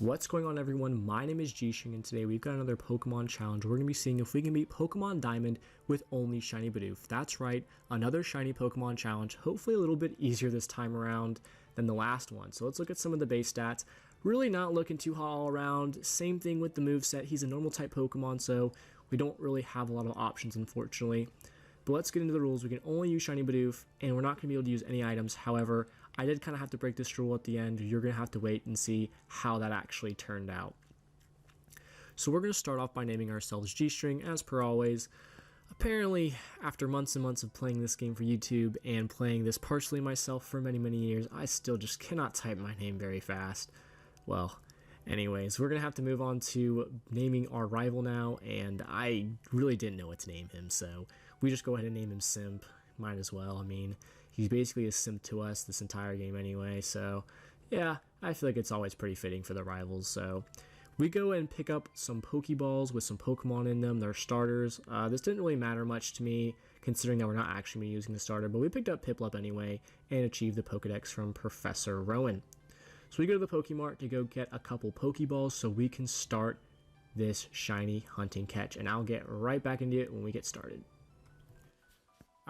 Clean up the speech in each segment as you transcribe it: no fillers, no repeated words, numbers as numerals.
What's going on, everyone? My name is GString, and today we've got another Pokemon challenge. We're going to be seeing if we can beat Pokemon Diamond with only Shiny Bidoof. That's right, another Shiny Pokemon challenge, hopefully a little bit easier this time around than the last one. So let's look at some of the base stats. Really not looking too hot all around. Same thing with the moveset. He's a normal type Pokemon, so we don't really have a lot of options, unfortunately. But let's get into the rules. We can only use Shiny Bidoof, and we're not going to be able to use any items. However, I did kind of have to break this rule at the end. You're going to have to wait and see how that actually turned out. So we're going to start off by naming ourselves GString, as per always. Apparently, after months and months of playing this game for YouTube and playing this partially myself for many, many years, I still just cannot type my name very fast. Well, anyways, we're going to have to move on to naming our rival now, and I really didn't know what to name him, so we just go ahead and name him Simp. Might as well. I mean, he's basically a simp to us this entire game anyway, so yeah, I feel like it's always pretty fitting for the rivals. So we go and pick up some Pokeballs with some Pokemon in them. They're starters. This didn't really matter much to me, considering that we're not actually using the starter, but we picked up Piplup anyway and achieved the Pokedex from Professor Rowan. So we go to the Pokemart to go get a couple Pokeballs so we can start this shiny hunting catch, and I'll get right back into it when we get started.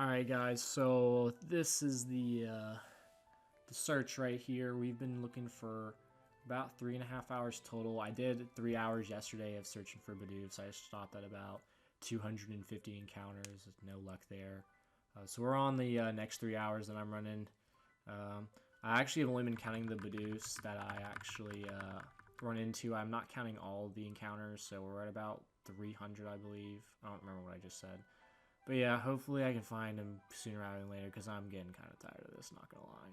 Alright guys, so this is the search right here. We've been looking for about 3.5 hours total. I did 3 hours yesterday of searching for Bidoof, so I stopped at about 250 encounters. No luck there. So we're on the next 3 hours that I'm running. I actually have only been counting the Bidoofs that I actually run into. I'm not counting all the encounters, so we're at about 300, I believe. I don't remember what I just said. But yeah, hopefully I can find him sooner rather than later, because I'm getting kind of tired of this, not gonna lie.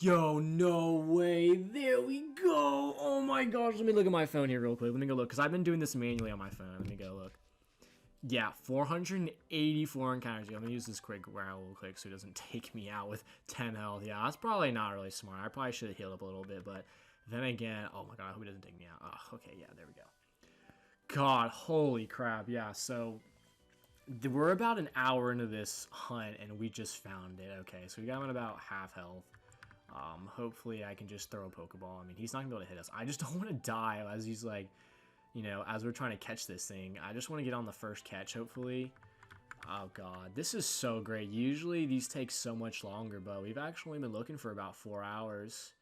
Yo, no way. There we go. Oh my gosh. Let me look at my phone here real quick. Let me go look, because I've been doing this manually on my phone. Let me go look. Yeah, 484 encounters. Let me use this quick growl real quick so he doesn't take me out with 10 health. Yeah, that's probably not really smart. I probably should have healed up a little bit, but then again, oh my god, I hope he doesn't take me out. Oh, okay, yeah, there we go. God, holy crap, yeah, so we're about an hour into this hunt, and we just found it. Okay, so we got him at about half health. Hopefully I can just throw a Pokeball. I mean, he's not going to be able to hit us. I just don't want to die as he's like, you know, as we're trying to catch this thing. I just want to get on the first catch, hopefully. Oh god, this is so great. Usually these take so much longer, but we've actually been looking for about 4 hours.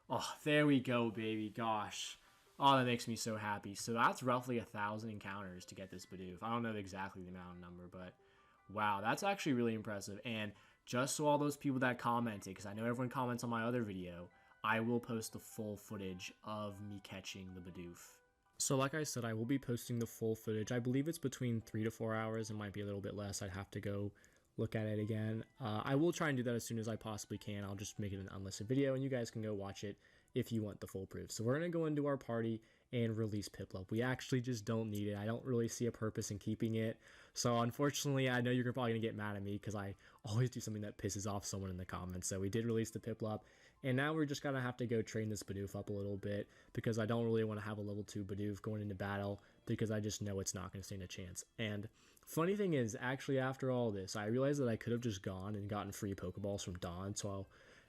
Oh, there we go, baby. Gosh. Oh, that makes me so happy. So that's roughly 1,000 encounters to get this Bidoof. I don't know exactly the amount of number, but wow, that's actually really impressive. And just so all those people that commented, because I know everyone comments on my other video, I will post the full footage of me catching the Bidoof. So like I said, I will be posting the full footage. I believe it's between 3 to 4 hours. It might be a little bit less. I'd have to go look at it again. I will try and do that as soon as I possibly can. I'll just make it an unlisted video, and you guys can go watch it if you want the full proof. So we're going to go into our party and release Piplup. We actually just don't need it. I don't really see a purpose in keeping it. So unfortunately, I know you're probably going to get mad at me because I always do something that pisses off someone in the comments. So we did release the Piplup, and now we're just going to have to go train this Bidoof up a little bit, because I don't really want to have a level 2 Bidoof going into battle, because I just know it's not going to stand a chance. And funny thing is, actually after all this, I realized that I could have just gone and gotten free Pokeballs from Dawn, so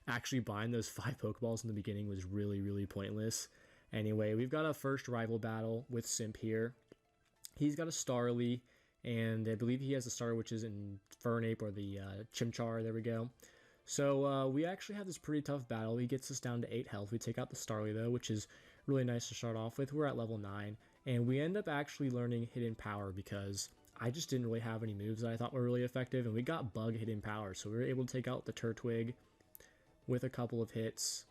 actually buying those 5 Pokeballs in the beginning was really, really pointless. Anyway, we've got a first rival battle with Simp here. He's got a Starly, and I believe he has a starter, which is in Fernape, or the Chimchar. There we go. So we actually have this pretty tough battle. He gets us down to 8 health. We take out the Starly, though, which is really nice to start off with. We're at level 9, and we end up actually learning Hidden Power, because I just didn't really have any moves that I thought were really effective, and we got Bug Hidden Power, so we were able to take out the Turtwig with a couple of hits.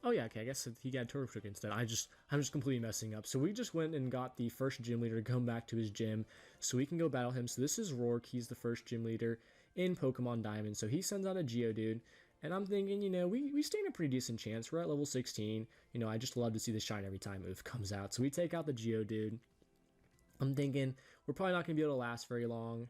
Oh yeah, okay, I guess he got Turtwig instead. I'm just completely messing up. So we just went and got the first gym leader to come back to his gym so we can go battle him. So this is Rourke. He's the first gym leader in Pokemon Diamond. So he sends out a Geodude, and I'm thinking, you know, we stand a pretty decent chance. We're at level 16. You know, I just love to see the shine every time Oof comes out. So we take out the Geodude. I'm thinking we're probably not going to be able to last very long.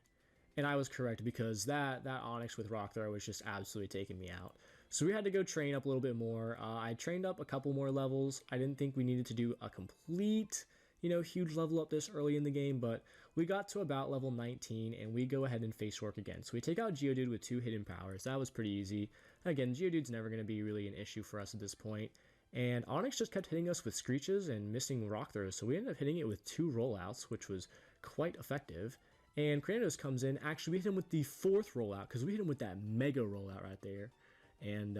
And I was correct, because that Onix with Rock Throw was just absolutely taking me out. So we had to go train up a little bit more. I trained up a couple more levels. I didn't think we needed to do a complete, you know, huge level up this early in the game, but we got to about level 19 and we go ahead and face work again. So we take out Geodude with 2 hidden powers. That was pretty easy. Again, Geodude's never going to be really an issue for us at this point. And Onix just kept hitting us with Screeches and missing rock throws. So we ended up hitting it with 2 rollouts, which was quite effective. And Kratos comes in. Actually, we hit him with the 4th rollout because we hit him with that mega rollout right there. And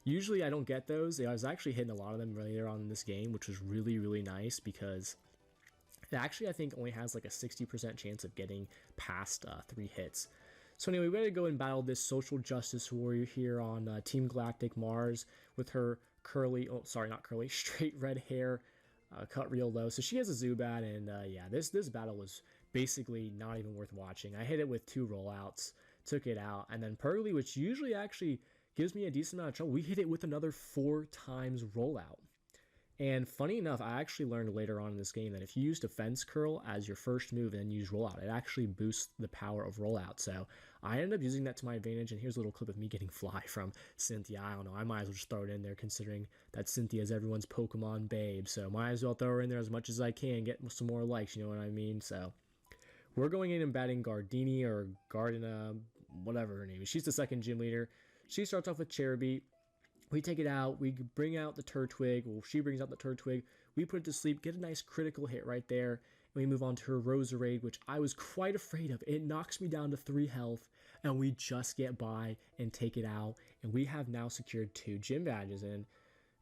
usually I don't get those. I was actually hitting a lot of them later on in this game, which was really, really nice because it actually, I think, only has like a 60% chance of getting past 3 hits. So anyway, we gotta go and battle this social justice warrior here on Team Galactic Mars with her curly, oh sorry, not curly, straight red hair, cut real low. So she has a Zubat, and yeah, this battle was basically not even worth watching. I hit it with 2 rollouts, took it out, and then Purgly, which usually actually gives me a decent amount of trouble, we hit it with another 4 times rollout. And funny enough, I actually learned later on in this game that if you use Defense Curl as your first move and then use Rollout, it actually boosts the power of Rollout. So I ended up using that to my advantage, and here's a little clip of me getting Fly from Cynthia. I don't know, I might as well just throw it in there considering that Cynthia is everyone's Pokemon babe. So might as well throw her in there as much as I can, get some more likes, you know what I mean? So we're going in and batting Gardini or Gardena, whatever her name is. She's the second gym leader. She starts off with Cherubi. We take it out, we bring out the Turtwig, well, she brings out the Turtwig, we put it to sleep, get a nice critical hit right there, and we move on to her Roserade, which I was quite afraid of. It knocks me down to 3 health, and we just get by and take it out, and we have now secured 2 gym badges, and,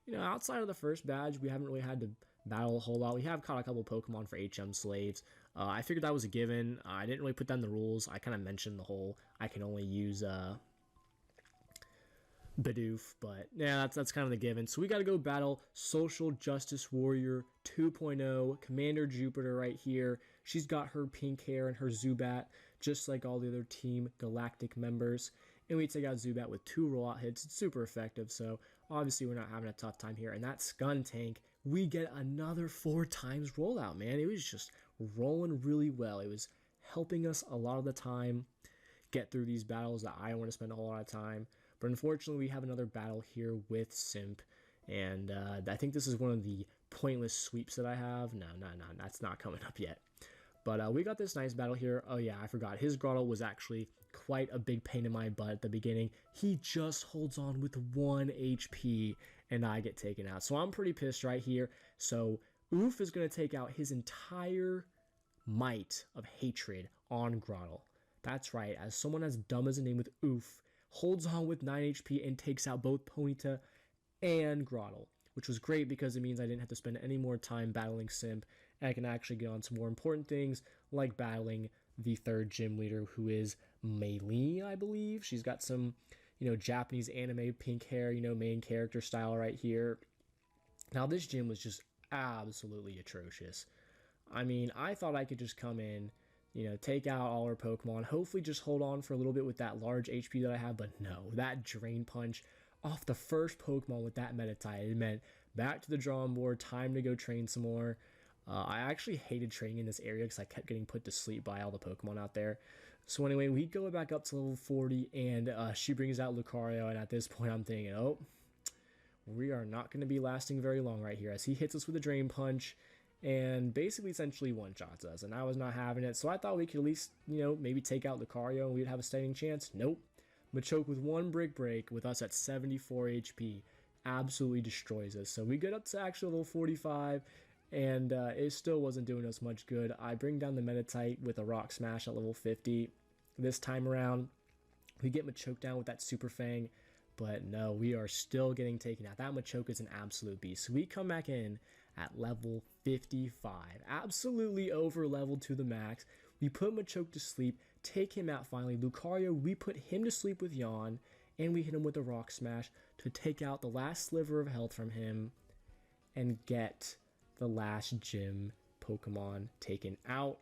you know, outside of the first badge, we haven't really had to battle a whole lot. We have caught a couple Pokemon for HM slaves. I figured that was a given. I didn't really put that in the rules. I kind of mentioned the whole, I can only use, Bidoof, but yeah, that's kind of the given. So we got to go battle Social Justice Warrior 2.0, Commander Jupiter right here. She's got her pink hair and her Zubat, just like all the other Team Galactic members. And we take out Zubat with 2 rollout hits. It's super effective, so obviously we're not having a tough time here. And that Skuntank, we get another 4 times rollout, man. It was just rolling really well. It was helping us a lot of the time get through these battles that I don't want to spend a whole lot of time. But unfortunately, we have another battle here with Simp, and I think this is one of the pointless sweeps that I have. No, that's not coming up yet. But we got this nice battle here. Oh yeah, I forgot. His Grottle was actually quite a big pain in my butt at the beginning. He just holds on with 1 HP, and I get taken out. So I'm pretty pissed right here. So Oof is going to take out his entire might of hatred on Grottle. That's right, as someone as dumb as a name with Oof, holds on with 9 HP and takes out both Ponyta and Grottle, which was great because it means I didn't have to spend any more time battling Simp, and I can actually get on some more important things like battling the 3rd gym leader, who is Mei, I believe. She's got some, you know, Japanese anime pink hair, you know, main character style right here. Now this gym was just absolutely atrocious. I mean, I thought I could just come in, you know, take out all our Pokemon, hopefully just hold on for a little bit with that large HP that I have, but no, that Drain Punch off the first Pokemon with that meta type, it meant back to the drawing board, time to go train some more. I actually hated training in this area because I kept getting put to sleep by all the Pokemon out there. So anyway, we go back up to level 40, and she brings out Lucario, and at this point I'm thinking, oh, we are not going to be lasting very long right here, as he hits us with a Drain Punch, and basically essentially one-shots us, and I was not having it, so I thought we could at least, you know, maybe take out Lucario and we'd have a standing chance. Nope. Machoke with 1 Brick Break with us at 74 HP absolutely destroys us. So we get up to actually level 45, and it still wasn't doing us much good. I bring down the Meditite with a Rock Smash at level 50. This time around, we get Machoke down with that Super Fang, but no, we are still getting taken out. That Machoke is an absolute beast. So we come back in at level 55, absolutely over leveled to the max. We put Machoke to sleep, take him out finally. Lucario, we put him to sleep with Yawn, and we hit him with a Rock Smash to take out the last sliver of health from him and get the last gym Pokemon taken out.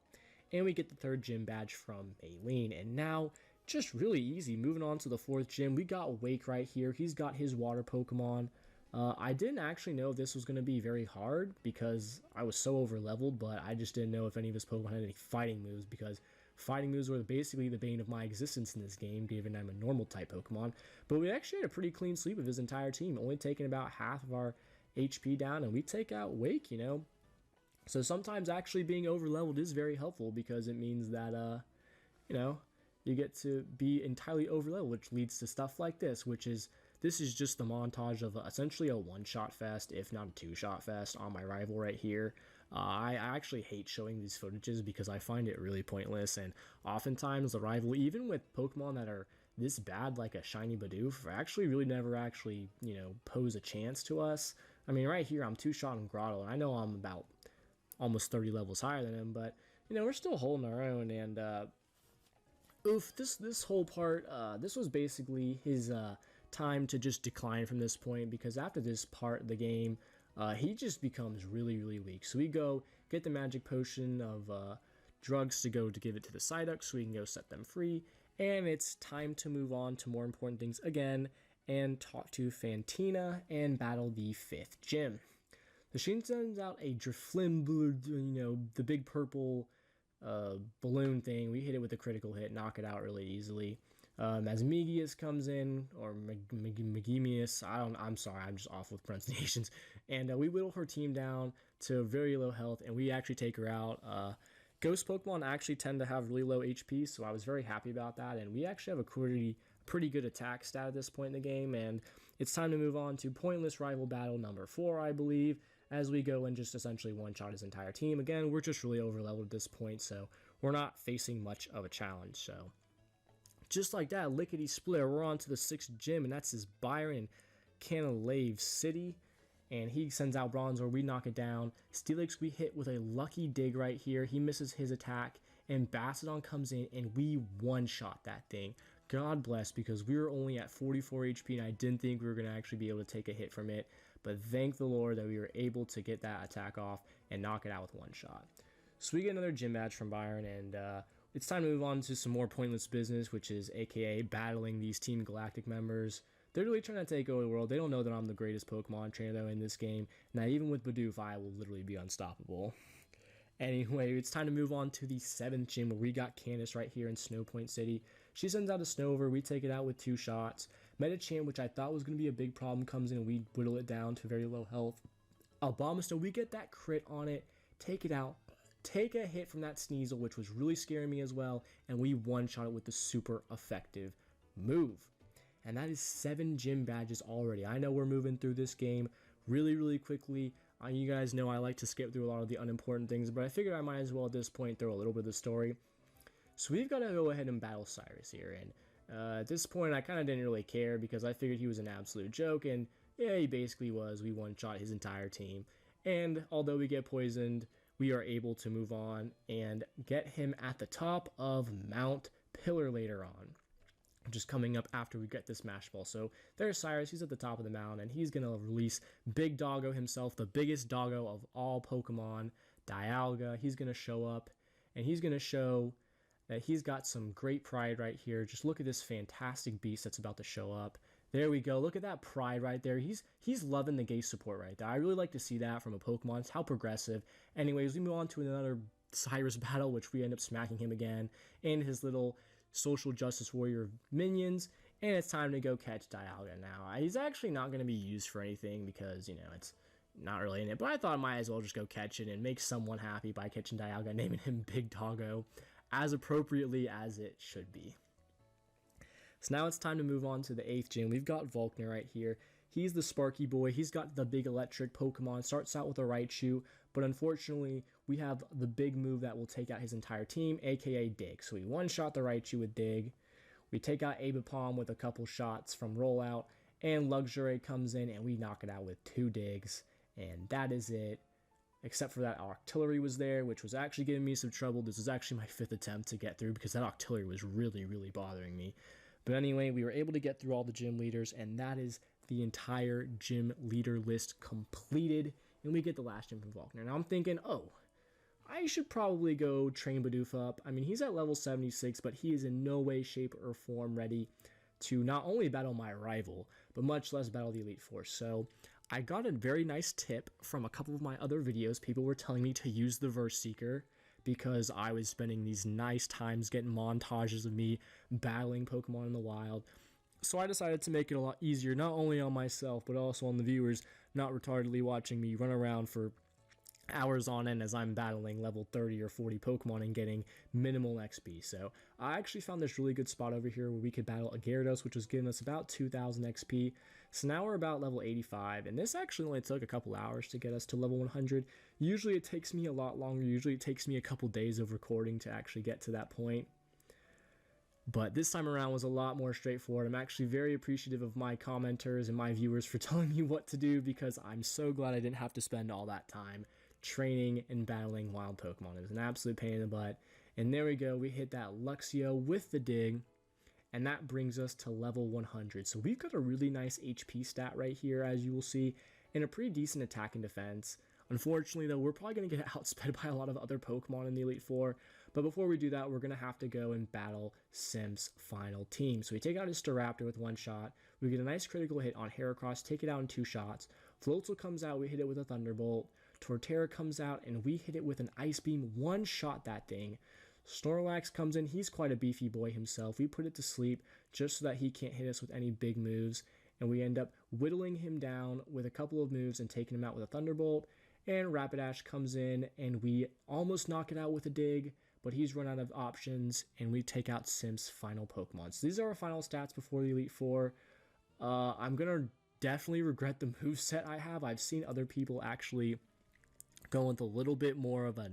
And we get the 3rd gym badge from Maylene. And now, just really easy, moving on to the 4th gym. We got Wake right here. He's got his water Pokemon. I didn't actually know if this was going to be very hard because I was so over leveled, but I just didn't know if any of his Pokemon had any fighting moves, because fighting moves were basically the bane of my existence in this game, given I'm a normal type Pokemon. But we actually had a pretty clean sweep of his entire team, only taking about half of our HP down, and we take out Wake, you know. So sometimes actually being over leveled is very helpful because it means that you know, you get to be entirely over leveled, which leads to stuff like this is just the montage of essentially a one-shot fest, if not a two-shot fest, on my rival right here. I actually hate showing these footages because I find it really pointless, and oftentimes the rival, even with Pokemon that are this bad, like a shiny Bidoof, actually really never actually, pose a chance to us. I mean, right here, I'm two-shot in Grotto, and I know I'm about almost 30 levels higher than him, but, we're still holding our own, and, oof, this whole part, this was basically his, time to just decline from this point, because after this part of the game, he just becomes really, really weak. So we go get the magic potion of drugs to go to give it to the Psyduck so we can go set them free, and it's time to move on to more important things again and talk to Fantina and battle the 5th gym. The Sheen sends out a Driflim, the big purple balloon thing. We hit it with a critical hit, knock it out really easily. As Megius comes in, or Megimius, I'm sorry, I'm just awful with pronunciations, and we whittle her team down to very low health, and we actually take her out. Ghost Pokemon actually tend to have really low HP, so I was very happy about that, and we actually have a pretty good attack stat at this point in the game, and it's time to move on to Pointless Rival Battle number 4, I believe, as we go and just essentially one-shot his entire team. Again, we're just really over-leveled at this point, so we're not facing much of a challenge, so... Just like that, lickety-split, we're on to the 6th gym, and that's his Byron Canalave City. And he sends out Bronzor, we knock it down. Steelix, we hit with a lucky dig right here. He misses his attack, and Bastiodon comes in, and we one-shot that thing. God bless, because we were only at 44 HP, and I didn't think we were going to actually be able to take a hit from it. But thank the Lord that we were able to get that attack off and knock it out with one shot. So we get another gym badge from Byron, and it's time to move on to some more pointless business, which is aka battling these Team Galactic members. They're really trying to take over the world. They don't know that I'm the greatest Pokemon trainer though in this game. Now even with Bidoof, I will literally be unstoppable. Anyway, it's time to move on to the 7th gym where we got Candace right here in Snowpoint City. She sends out a Snover, we take it out with 2 shots. Medicham, which I thought was going to be a big problem, comes in and we whittle it down to very low health. Abomasnow, we get that crit on it, take it out. Take a hit from that Sneasel, which was really scaring me as well, and we one-shot it with the super effective move. And that is 7 gym badges already. I know we're moving through this game really, really quickly. You guys know I like to skip through a lot of the unimportant things, but I figured I might as well at this point throw a little bit of the story. So we've got to go ahead and battle Cyrus here, and at this point I kind of didn't really care because I figured he was an absolute joke, and yeah, he basically was. We one-shot his entire team, and although we get poisoned, we are able to move on and get him at the top of Mount Pillar later on, which is coming up after we get this Mash Ball. So there's Cyrus, he's at the top of the mountain, and he's going to release Big Doggo himself, the biggest doggo of all Pokemon, Dialga. He's going to show up, and he's going to show that he's got some great pride right here. Just look at this fantastic beast that's about to show up. There we go. Look at that pride right there. He's loving the gay support right there. I really like to see that from a Pokemon. It's how progressive. Anyways, we move on to another Cyrus battle, which we end up smacking him again and his little social justice warrior minions. And it's time to go catch Dialga now. He's actually not going to be used for anything because, it's not really in it. But I thought I might as well just go catch it and make someone happy by catching Dialga, naming him Big Doggo as appropriately as it should be. So now it's time to move on to the 8th gym. We've got Volkner right here. He's the Sparky boy. He's got the big electric Pokemon. Starts out with a Raichu, but unfortunately, we have the big move that will take out his entire team, aka Dig. So we one-shot the Raichu with Dig. We take out Abipom with a couple shots from Rollout, and Luxury comes in, and we knock it out with 2 Digs. And that is it. Except for that Octillery was there, which was actually giving me some trouble. This was actually my 5th attempt to get through because that Octillery was really, really bothering me. But anyway, we were able to get through all the gym leaders, and that is the entire gym leader list completed, and we get the last gym from Volkner. Now I'm thinking, oh, I should probably go train Bidoof up. I mean, he's at level 76, but he is in no way, shape, or form ready to not only battle my rival, but much less battle the Elite Four. So I got a very nice tip from a couple of my other videos. People were telling me to use the Verse Seeker because I was spending these nice times getting montages of me battling Pokemon in the wild. So I decided to make it a lot easier, not only on myself, but also on the viewers, not retardedly watching me run around for hours on end as I'm battling level 30 or 40 Pokemon and getting minimal XP. So I actually found this really good spot over here where we could battle a Gyarados, which was giving us about 2,000 XP. So now we're about level 85, and this actually only took a couple hours to get us to level 100. Usually it takes me a lot longer. Usually it takes me a couple days of recording to actually get to that point. But this time around was a lot more straightforward. I'm actually very appreciative of my commenters and my viewers for telling me what to do, because I'm so glad I didn't have to spend all that time training and battling wild Pokemon. It was an absolute pain in the butt. And there we go. We hit that Luxio with the dig, and that brings us to level 100. So we've got a really nice HP stat right here, as you will see, and a pretty decent attack and defense. Unfortunately, though, we're probably going to get outsped by a lot of other Pokemon in the Elite Four. But before we do that, we're going to have to go and battle Simp's final team. So we take out his Staraptor with one shot. We get a nice critical hit on Heracross, take it out in 2 shots. Floatzel comes out, we hit it with a Thunderbolt. Torterra comes out, and we hit it with an Ice Beam, one shot that thing. Snorlax comes in, he's quite a beefy boy himself. We put it to sleep just so that he can't hit us with any big moves. And we end up whittling him down with a couple of moves and taking him out with a Thunderbolt. And Rapidash comes in, and we almost knock it out with a dig, but he's run out of options, and we take out Simp's final Pokemon. So these are our final stats before the Elite Four. I'm going to definitely regret the moveset I have. I've seen other people actually go with a little bit more of a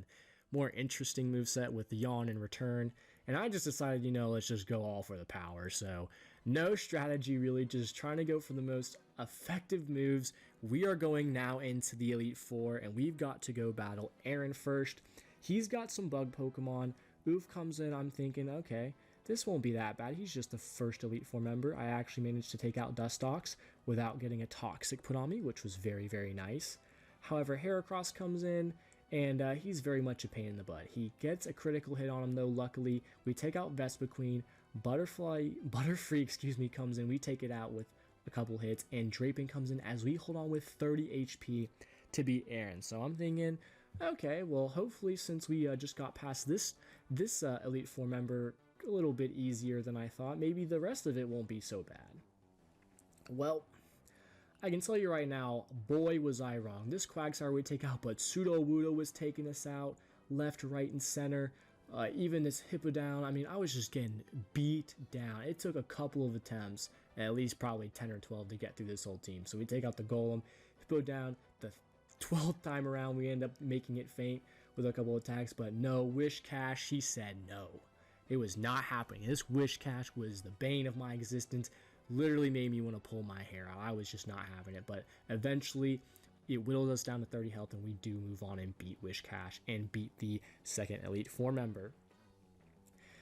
more interesting moveset with the Yawn and Return, and I just decided, let's just go all for the power. So no strategy really, just trying to go for the most effective moves. We are going now into the Elite Four, and we've got to go battle Aaron first. He's got some bug Pokemon. Oof comes in, I'm thinking, okay, this won't be that bad. He's just the first Elite Four member. I actually managed to take out Dustox without getting a Toxic put on me, which was very, very nice. However, Heracross comes in, and he's very much a pain in the butt. He gets a critical hit on him, though, luckily. We take out Vespiquen. Butterfree, comes in. We take it out with a couple hits, and Draping comes in as we hold on with 30 HP to beat Aaron. So I'm thinking, okay, well, hopefully, since we just got past this Elite Four member a little bit easier than I thought, maybe the rest of it won't be so bad. Well, I can tell you right now, boy was I wrong. This Quagsire we take out, but Sudowoodo was taking us out left, right, and center. Even this Hippowdon, I mean, I was just getting beat down. It took a couple of attempts, at least probably 10 or 12 to get through this whole team. So we take out the Golem, Hippowdon, the 12th time around we end up making it faint with a couple attacks, but no, Wish Cash, he said no. It was not happening. This Wish Cash was the bane of my existence. Literally made me want to pull my hair out. I was just not having it, but eventually it whittled us down to 30 health, and we do move on and beat Wish Cash and beat the second Elite Four member.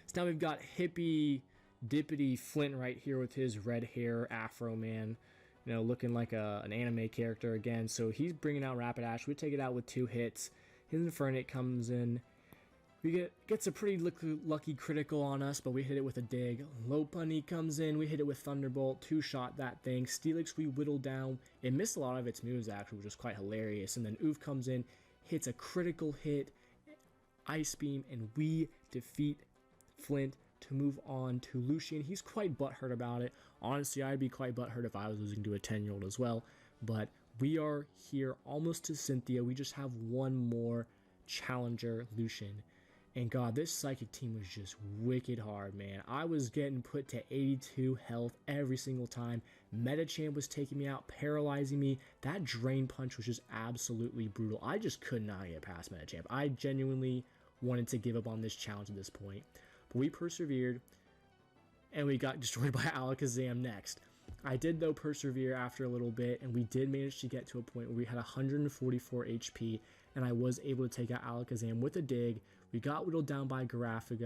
So now we've got Hippy Dippity Flint right here with his red hair Afro Man, looking like an anime character again. So he's bringing out Rapidash. We take it out with 2 hits. His Infernape comes in. We gets a pretty lucky critical on us, but we hit it with a dig. Lopunny comes in, we hit it with Thunderbolt, 2-shot that thing. Steelix we whittled down. It missed a lot of its moves actually, which was quite hilarious. And then Oof comes in, hits a critical hit, Ice Beam, and we defeat Flint to move on to Lucian. He's quite butthurt about it. Honestly, I'd be quite butthurt if I was losing to a 10-year-old as well. But we are here almost to Cynthia. We just have one more challenger, Lucian. And God, this Psychic team was just wicked hard, man. I was getting put to 82 health every single time. Metachamp was taking me out, paralyzing me. That Drain Punch was just absolutely brutal. I just could not get past Metachamp. I genuinely wanted to give up on this challenge at this point. But we persevered, and we got destroyed by Alakazam next. I did, though, persevere after a little bit, and we did manage to get to a point where we had 144 HP, and I was able to take out Alakazam with a dig. We got whittled down by Garaffic,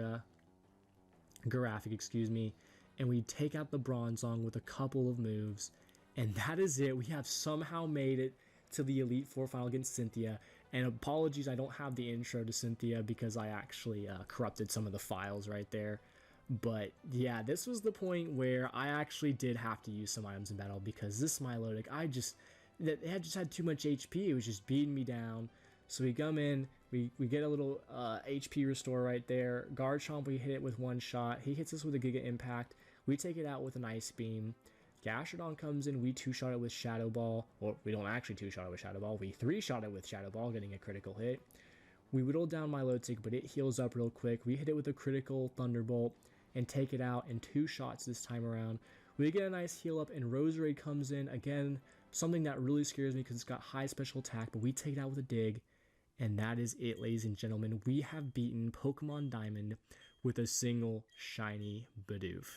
and we take out the Bronzong with a couple of moves, and that is it. We have somehow made it to the Elite Four final against Cynthia, and apologies, I don't have the intro to Cynthia because I actually corrupted some of the files right there. But yeah, this was the point where I actually did have to use some items in battle because this Milotic, it just had too much HP. It was just beating me down. So we come in, we get a little HP restore right there. Garchomp, we hit it with one shot. He hits us with a Giga Impact. We take it out with an Ice Beam. Gastrodon comes in, we 2-shot it with Shadow Ball, or we don't actually 2-shot it with Shadow Ball, we 3-shot it with Shadow Ball, getting a critical hit. We whittle down Milotic, but it heals up real quick. We hit it with a critical Thunderbolt and take it out in 2 shots this time around. We get a nice heal up, and Roserade comes in, again, something that really scares me because it's got high special attack, but we take it out with a dig, and that is it, ladies and gentlemen. We have beaten Pokemon Diamond with a single shiny Bidoof.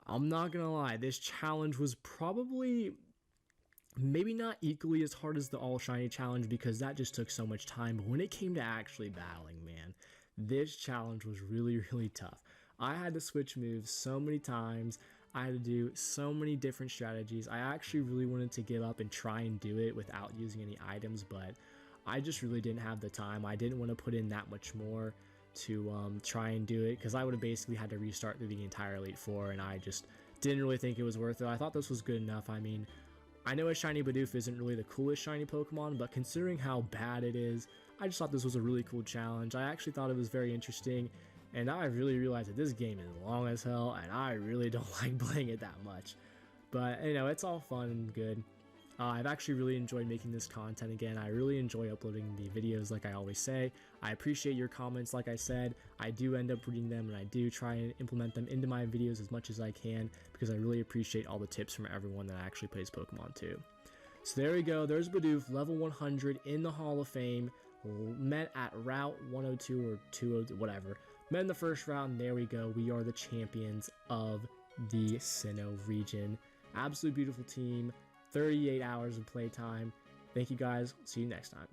I'm not gonna lie, this challenge was probably maybe not equally as hard as the all shiny challenge because that just took so much time, but when it came to actually battling, man, this challenge was really, really tough. I had to switch moves so many times. I had to do so many different strategies. I actually really wanted to give up and try and do it without using any items, but I just really didn't have the time. I didn't want to put in that much more to try and do it because I would have basically had to restart through the entire Elite Four, and I just didn't really think it was worth it. I thought this was good enough. I mean, I know a shiny Bidoof isn't really the coolest shiny Pokemon, but considering how bad it is, I just thought this was a really cool challenge. I actually thought it was very interesting, and now I really realized that this game is long as hell, and I really don't like playing it that much. But, you know, it's all fun and good. I've actually really enjoyed making this content again. I really enjoy uploading the videos like I always say. I appreciate your comments like I said. I do end up reading them, and I do try and implement them into my videos as much as I can because I really appreciate all the tips from everyone that actually plays Pokemon too. So there we go. There's Bidoof, level 100 in the Hall of Fame. Met at Route 102 or 202, whatever. Met in the first round, and there we go. We are the champions of the Sinnoh region. Absolutely beautiful team. 38 hours of playtime. Thank you guys. See you next time.